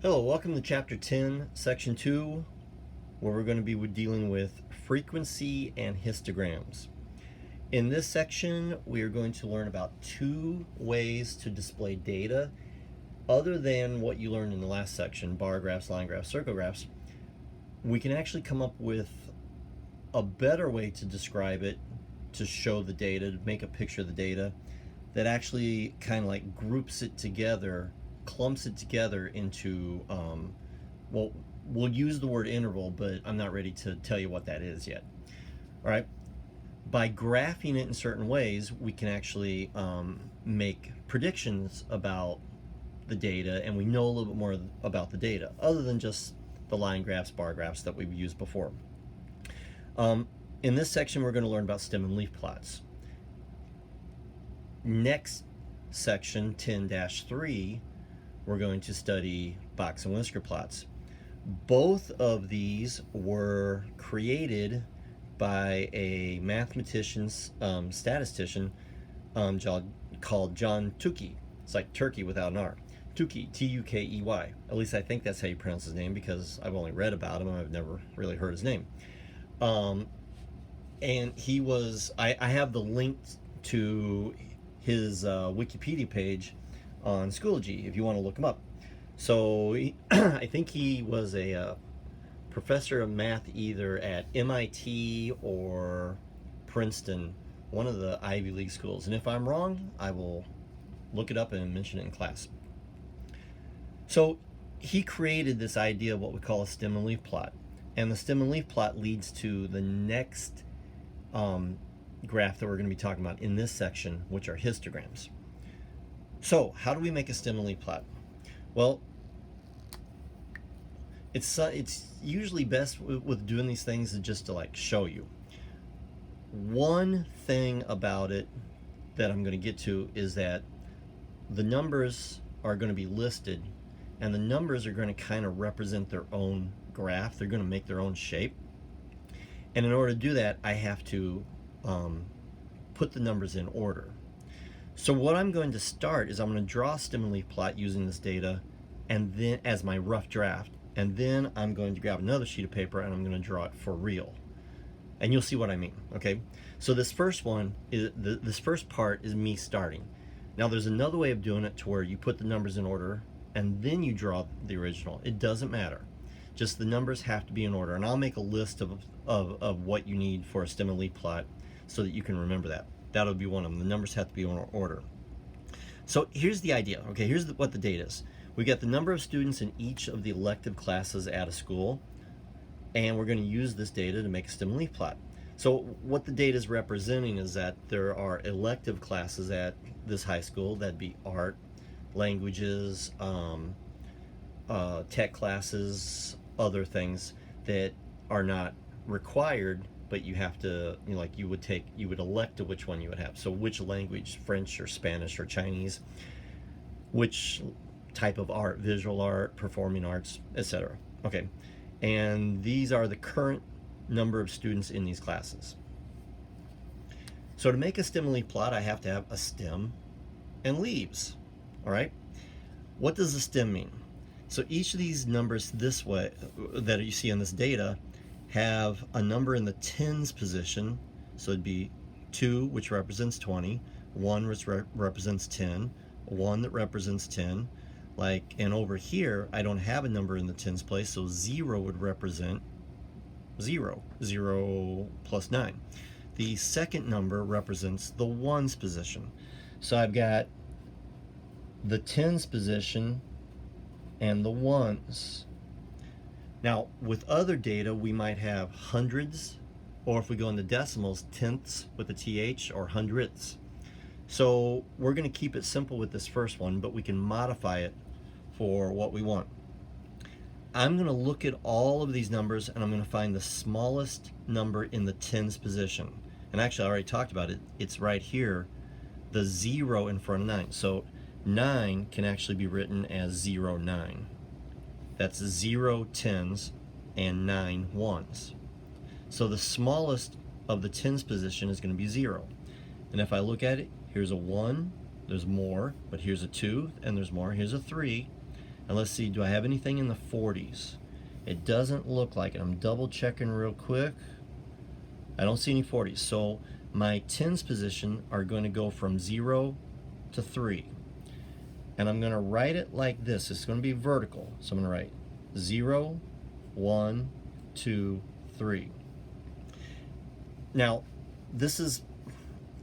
Hello, welcome to Chapter 10, Section 2, where we're going to be dealing with frequency and histograms. In this section, we are going to learn about two ways to display data other than what you learned in the last section, bar graphs, line graphs, circle graphs. We can actually come up with a better way to describe it, to show the data, to make a picture of the data that actually kind of like groups it together, clumps it together into, well, we'll use the word interval, but I'm not ready to tell you what that is yet. All right. By graphing it in certain ways, we can actually make predictions about the data, and we know a little bit more about the data, other than just the line graphs, bar graphs that we've used before. In this section, we're going to learn about stem and leaf plots. Next section, 10-3, we're going to study box and whisker plots. Both of these were created by a mathematician, statistician called John Tukey. It's like turkey without an R. Tukey, T-U-K-E-Y. At least I think that's how you pronounce his name, because I've only read about him. I've never really heard his name. And he was, I have the link to his Wikipedia page on Schoology if you want to look him up. So I think he was a professor of math either at MIT or Princeton, one of the Ivy League schools. And if I'm wrong, I will look it up and mention it in class. So he created this idea of what we call a stem and leaf plot. And the stem and leaf plot leads to the next graph that we're going to be talking about in this section, which are histograms. So how do we make a stem and leaf plot? Well, it's usually best with doing these things is just to like show you. One thing about it that I'm going to get to is that the numbers are going to be listed, and the numbers are going to kind of represent their own graph. They're going to make their own shape. And in order to do that, I have to put the numbers in order. So what I'm going to start is I'm going to draw a stem and leaf plot using this data, and then as my rough draft, and then I'm going to grab another sheet of paper and I'm going to draw it for real. And you'll see what I mean. Okay. So this first one is this first part is me starting. Now there's another way of doing it to where you put the numbers in order and then you draw the original. It doesn't matter. Just the numbers have to be in order, and I'll make a list of what you need for a stem and leaf plot so that you can remember that. That'll be one of them. The numbers have to be in order. So here's the idea. Okay, here's what the data is. We got the number of students in each of the elective classes at a school, and we're going to use this data to make a stem and leaf plot. So what the data is representing is that there are elective classes at this high school. That'd be art, languages, tech classes, other things that are not required, but you have to, you know, like you would elect to which one you would have. So which language, French or Spanish or Chinese, which type of art, visual art, performing arts, etc. Okay, and these are the current number of students in these classes. So to make a stem and leaf plot, I have to have a stem and leaves. All right, what does the stem mean? So each of these numbers this way that you see on this data have a number in the tens position. So it'd be 2, which represents 20, 1 which represents 10, 1 that represents 10. And over here, I don't have a number in the tens place, so 0 would represent 0, 0 plus 9. The second number represents the ones position. So I've got the tens position and the ones. Now, with other data, we might have hundreds, or if we go into decimals, tenths with a TH, or hundredths. So we're going to keep it simple with this first one, but we can modify it for what we want. I'm going to look at all of these numbers, and I'm going to find the smallest number in the tens position. And actually, I already talked about it. It's right here, the 0 in front of 9. So 9 can actually be written as 0, 9. That's 0 tens and 9 ones. So the smallest of the tens position is going to be 0. And if I look at it, here's a 1, there's more, but here's a 2, and there's more, here's a 3, And let's see, do I have anything in the 40s? It doesn't look like it. I'm double checking real quick. I don't see any 40s. So my tens position are going to go from 0 to 3. And I'm going to write it like this. It's going to be vertical. So I'm going to write 0, 1, 2, 3. Now, this is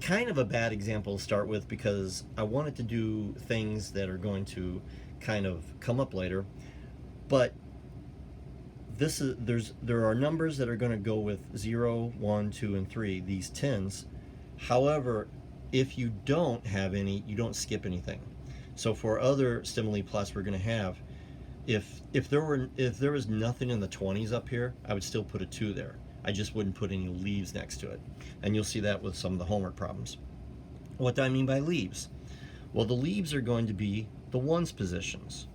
kind of a bad example to start with because I wanted to do things that are going to kind of come up later, but there are numbers that are going to go with 0, 1, 2, and 3, these tens. However, if you don't have any, you don't skip anything. So for other stimuli plots we're going to have, if there was nothing in the 20s up here, I would still put a 2 there. I just wouldn't put any leaves next to it. And you'll see that with some of the homework problems. What do I mean by leaves? Well, the leaves are going to be the ones positions.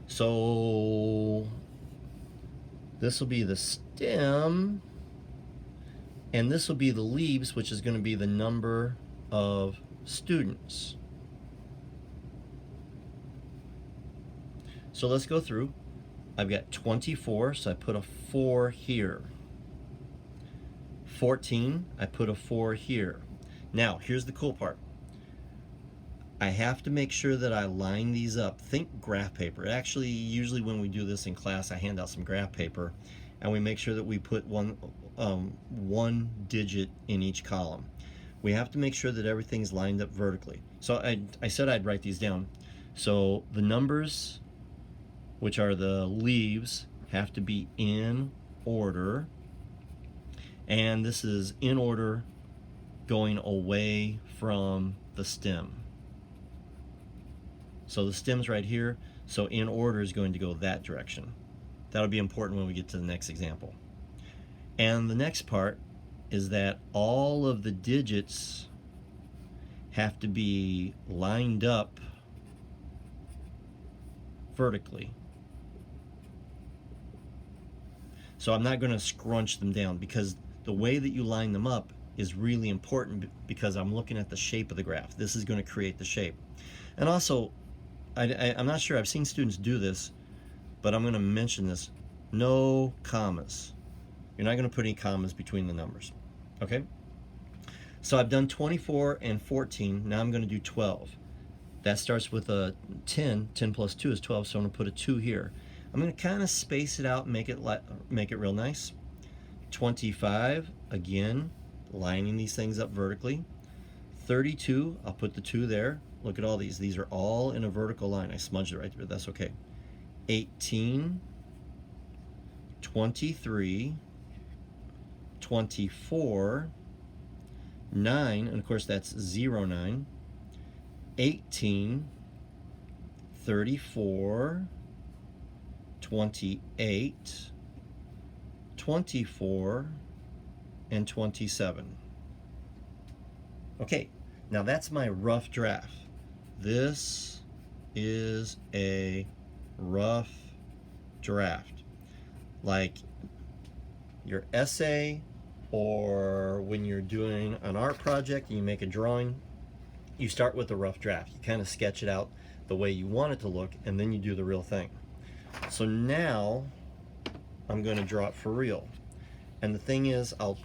So this will be the stem, and this will be the leaves, which is going to be the number of students. So let's go through. I've got 24, so I put a 4 here. 14, I put a 4 here. Now, here's the cool part. I have to make sure that I line these up. Think graph paper. Actually, usually when we do this in class, I hand out some graph paper, and we make sure that we put one digit in each column. We have to make sure that everything's lined up vertically. So I said I'd write these down. So the numbers, which are the leaves, have to be in order. And this is in order going away from the stem. So the stem's right here, so in order is going to go that direction. That'll be important when we get to the next example. And the next part is that all of the digits have to be lined up vertically. So I'm not going to scrunch them down because the way that you line them up is really important because I'm looking at the shape of the graph. This is going to create the shape. And also, I'm not sure, I've seen students do this, but I'm going to mention this. No commas. You're not going to put any commas between the numbers. Okay? So I've done 24 and 14. Now I'm going to do 12. That starts with a 10. 10 plus 2 is 12, so I'm going to put a 2 here. I'm going to kind of space it out and make it real nice. 25, again, lining these things up vertically. 32, I'll put the 2 there. Look at all these. These are all in a vertical line. I smudged it right there, but that's okay. 18, 23, 24, 9, and of course that's 0, 9, 18, 34, 28, 24, and 27. Okay, now that's my rough draft. This is a rough draft. Like your essay, or when you're doing an art project and you make a drawing, you start with a rough draft. You kind of sketch it out the way you want it to look, and then you do the real thing. So now I'm going to draw it for real. And the thing is, I'll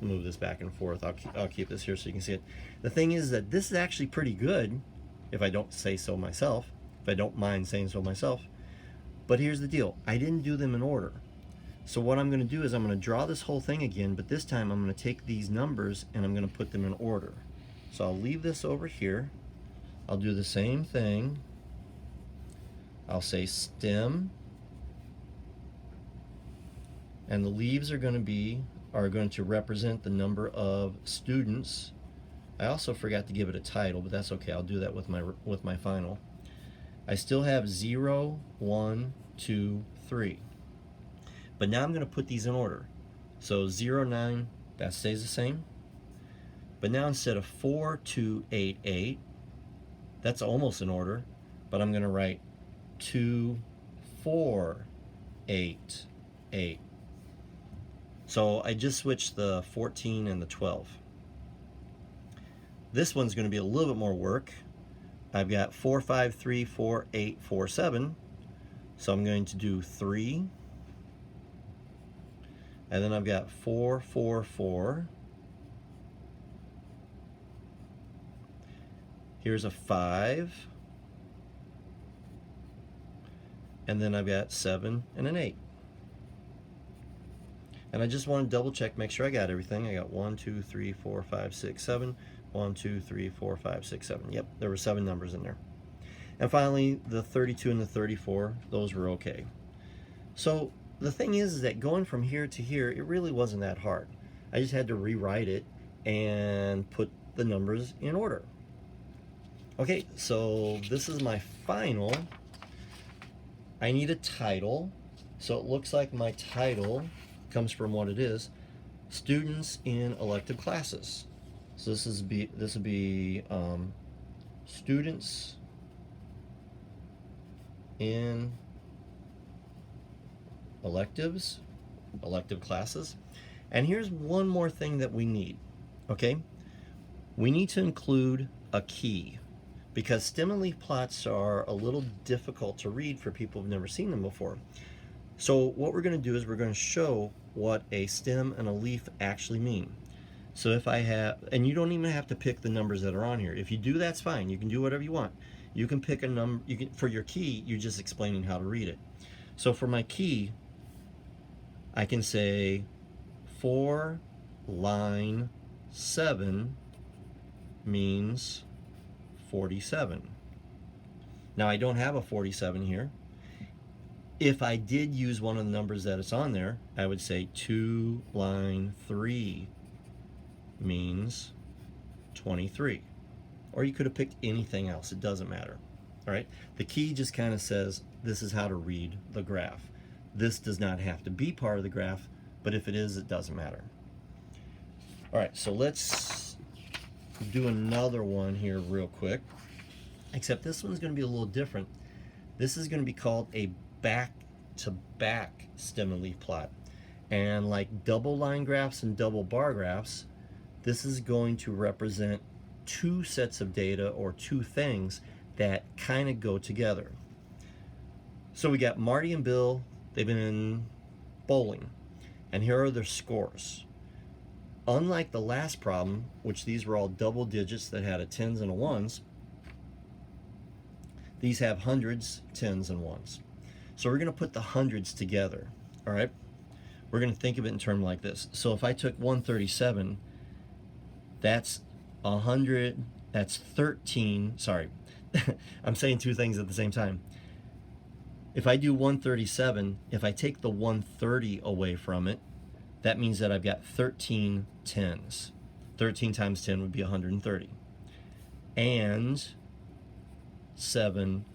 move this back and forth. I'll keep this here so you can see it. The thing is that this is actually pretty good, if I don't say so myself, if I don't mind saying so myself. But here's the deal. I didn't do them in order. So what I'm going to do is I'm going to draw this whole thing again, but this time I'm going to take these numbers and I'm going to put them in order. So I'll leave this over here. I'll do the same thing. I'll say stem. And the leaves are going to represent the number of students. I also forgot to give it a title, but that's okay. I'll do that with my final. I still have 0, 1, 2, 3. But now I'm going to put these in order. So 0, 9, that stays the same. But now instead of 4, 2, 8, 8, that's almost in order, but I'm going to write 2, 4, 8, 8. So I just switched the 14 and the 12. This one's going to be a little bit more work, I've got 4, 5, 3, 4, 8, 4, 7. So I'm going to do 3. And then I've got 4, 4, 4. Here's a 5. And then I've got 7 and an 8. And I just want to double check, make sure I got everything. I got 1, 2, 3, 4, 5, 6, 7. 1, 2, 3, 4, 5, 6, 7. Yep, there were 7 numbers in there. And finally, the 32 and the 34, those were okay. So the thing is that going from here to here, it really wasn't that hard. I just had to rewrite it and put the numbers in order. Okay, so this is my final. I need a title. So it looks like my title comes from what it is, students in elective classes. So this would be students in elective classes. And here's one more thing that we need, okay? We need to include a key, because stem and leaf plots are a little difficult to read for people who've never seen them before. So what we're going to do is we're going to show what a stem and a leaf actually mean. So if I have, and you don't even have to pick the numbers that are on here. If you do, that's fine. You can do whatever you want. You can pick a number. You can, for your key, you're just explaining how to read it. So for my key, I can say 4 line 7 means 47. Now I don't have a 47 here. If I did use one of the numbers that is on there, I would say 2 line 3 means 23. Or you could have picked anything else, it doesn't matter. All right, the key just kind of says this is how to read the graph. This does not have to be part of the graph, but if it is, it doesn't matter. All right, so let's do another one here real quick, except this one's going to be a little different. This is going to be called a back-to-back stem and leaf plot. And like double line graphs and double bar graphs, this is going to represent 2 sets of data or 2 things that kind of go together. So we got Marty and Bill, they've been bowling, and here are their scores. Unlike the last problem, which these were all double digits that had a tens and a ones, these have hundreds, tens, and ones. So we're going to put the hundreds together, all right? We're going to think of it in terms like this. So if I took 137, that's 100, that's 13, sorry, I'm saying 2 things at the same time. If I do 137, if I take the 130 away from it, that means that I've got 13 tens. 13 times 10 would be 130. And 7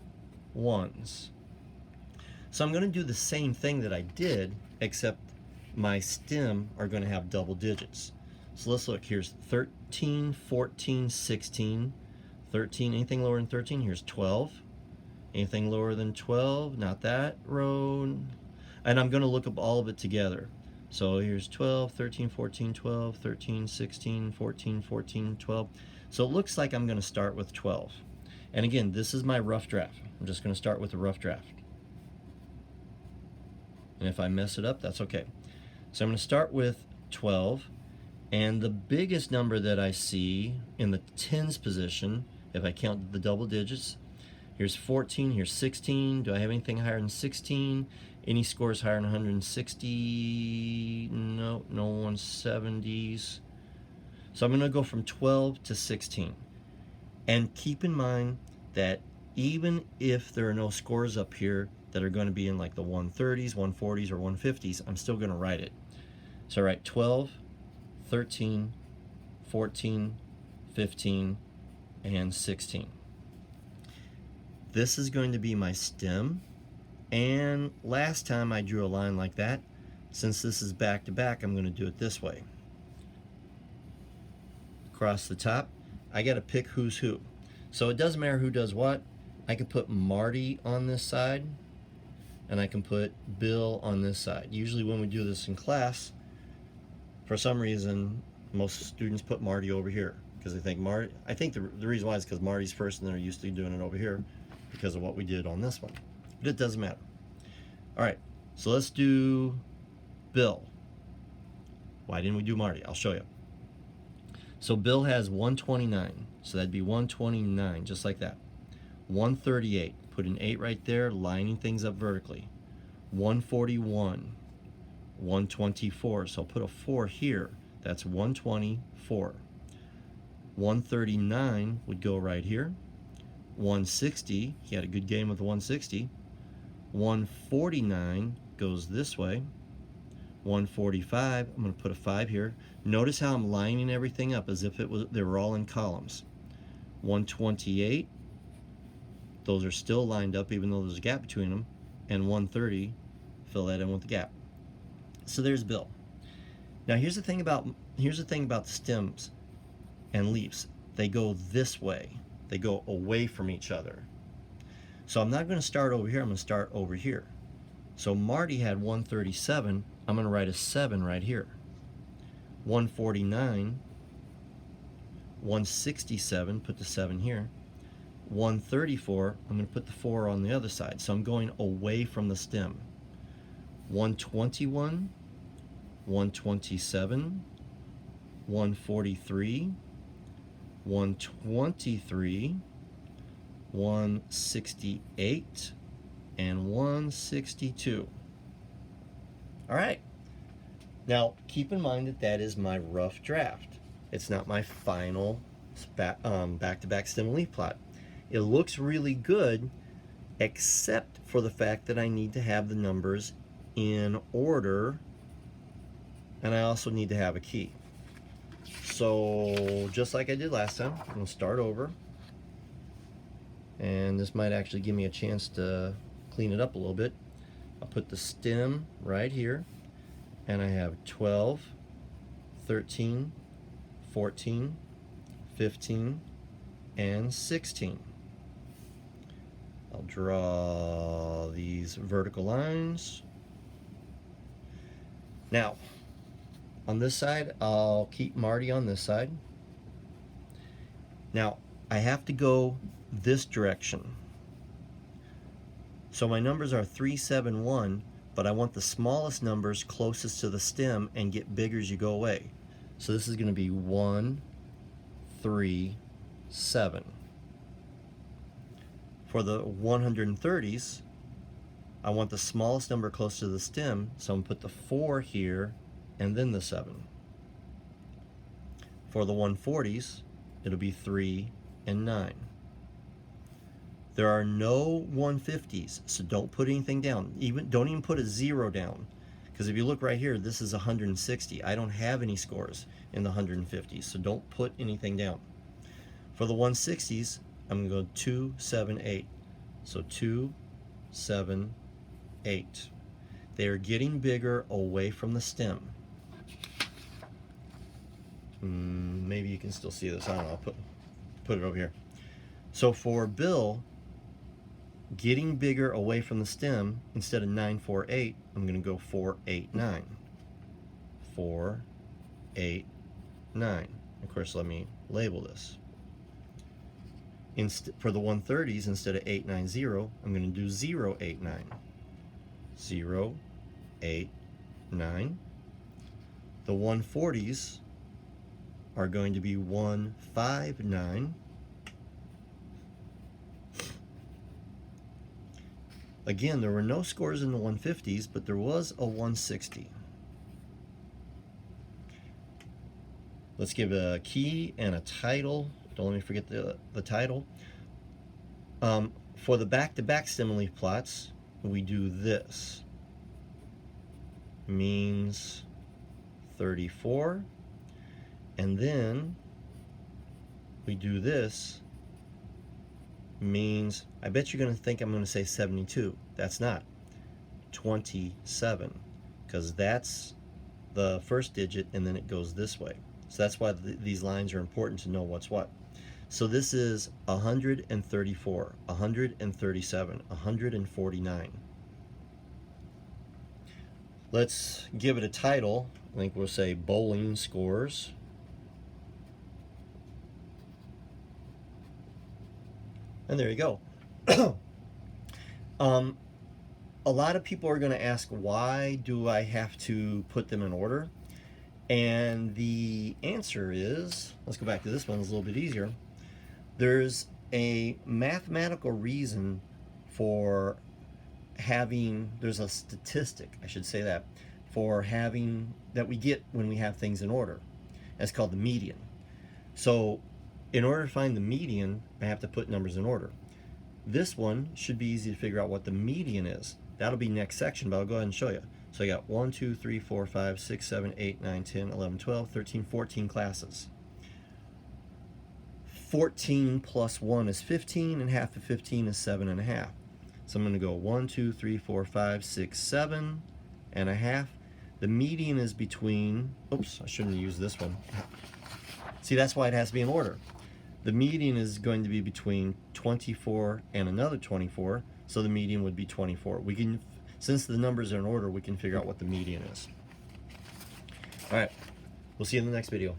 ones. So I'm going to do the same thing that I did, except my stem are going to have double digits. So let's look. Here's 13, 14, 16. 13, anything lower than 13, here's 12. Anything lower than 12, not that row. And I'm going to look up all of it together. So here's 12, 13, 14, 12, 13, 16, 14, 14, 12. So it looks like I'm going to start with 12. And again, this is my rough draft. I'm just going to start with a rough draft. And if I mess it up, that's okay. So I'm going to start with 12. And the biggest number that I see in the tens position, if I count the double digits, here's 14, here's 16. Do I have anything higher than 16? Any scores higher than 160? No, no 170s. So I'm going to go from 12 to 16. And keep in mind that even if there are no scores up here that are going to be in like the 130s, 140s, or 150s, I'm still going to write it. So I write 12, 13, 14, 15, and 16. This is going to be my stem. And last time I drew a line like that, since this is back to back, I'm going to do it this way. Across the top, I got to pick who's who. So it doesn't matter who does what. I can put Marty on this side, and I can put Bill on this side. Usually when we do this in class, for some reason, most students put Marty over here. because I think the reason why is because Marty's first and they're used to doing it over here because of what we did on this one. But it doesn't matter. All right, so let's do Bill. Why didn't we do Marty? I'll show you. So Bill has 129, so that'd be 129, just like that. 138, put an 8 right there, lining things up vertically. 141, 124, so I'll put a 4 here. That's 124. 139 would go right here. 160, he had a good game with the 160. 149 goes this way. 145, I'm going to put a 5 here. Notice how I'm lining everything up as if they were all in columns. 128, those are still lined up even though there's a gap between them. And 130, fill that in with the gap. So there's Bill. Now here's the thing about the stems and leaves. They go this way. They go away from each other. So I'm not going to start over here, I'm going to start over here. So Marty had 137, I'm going to write a 7 right here. 149, 167, put the 7 here. 134, I'm going to put the 4 on the other side. So I'm going away from the stem. 121, 127, 143, 123, 168, and 162. All right. Now, keep in mind that that is my rough draft. It's not my final back-to-back stem and leaf plot. It looks really good, except for the fact that I need to have the numbers in order, and I also need to have a key. So, just like I did last time, I'm going to start over. And this might actually give me a chance to clean it up a little bit. I'll put the stem right here, and I have 12, 13, 14, 15, and 16. I'll draw these vertical lines. Now, on this side, I'll keep Marty on this side. Now, I have to go this direction. So my numbers are 3, 7, 1, but I want the smallest numbers closest to the stem and get bigger as you go away. So this is going to be 1, 3, 7. For the 130s, I want the smallest number close to the stem, so I'm going to put the 4 here and then the 7. For the 140s, it'll be 3 and 9. There are no 150s, so don't put anything down. Don't even put a 0 down, because if you look right here, this is 160. I don't have any scores in the 150s, so don't put anything down. For the 160s, I'm going to go 2, 7, 8. So 2, 7, 8. They are getting bigger away from the stem. Maybe you can still see this. I don't know. I'll put it over here. So for Bill, getting bigger away from the stem, instead of 9, 4, 8, I'm going to go 4, 8, 9. 4, 8, 9. Of course, let me label this. For the 130s, instead of 8, 9, 0, I'm going to do 0, 8, 9. 0, 8, 9. The 140s are going to be 1, 5, 9. Again, there were no scores in the 150s, but there was a 160. Let's give a key and a title. Don't let me forget the title. For the back-to-back stem and leaf plots, we do this. Means 34. And then we do this. Means, I bet you're going to think I'm going to say 72. That's not. 27. Because that's the first digit and then it goes this way. So that's why these lines are important to know what's what. So this is 134, 137, 149. Let's give it a title. I think we'll say bowling scores. And there you go. A lot of people are going to ask, why do I have to put them in order? And the answer is, let's go back to this one, it's a little bit easier. There's a mathematical reason for having, there's a statistic, I should say that, for having, that we get when we have things in order. That's called the median. So in order to find the median, I have to put numbers in order. This one should be easy to figure out what the median is. That'll be next section, but I'll go ahead and show you. So I got 1, 2, 3, 4, 5, 6, 7, 8, 9, 10, 11, 12, 13, 14 classes. 14 plus 1 is 15, and half of 15 is 7.5. So I'm going to go 1, 2, 3, 4, 5, 6, 7.5. The median is between, oops, I shouldn't have used this one. See, that's why it has to be in order. The median is going to be between 24 and another 24, so the median would be 24. We can, since the numbers are in order, we can figure out what the median is. All right, we'll see you in the next video.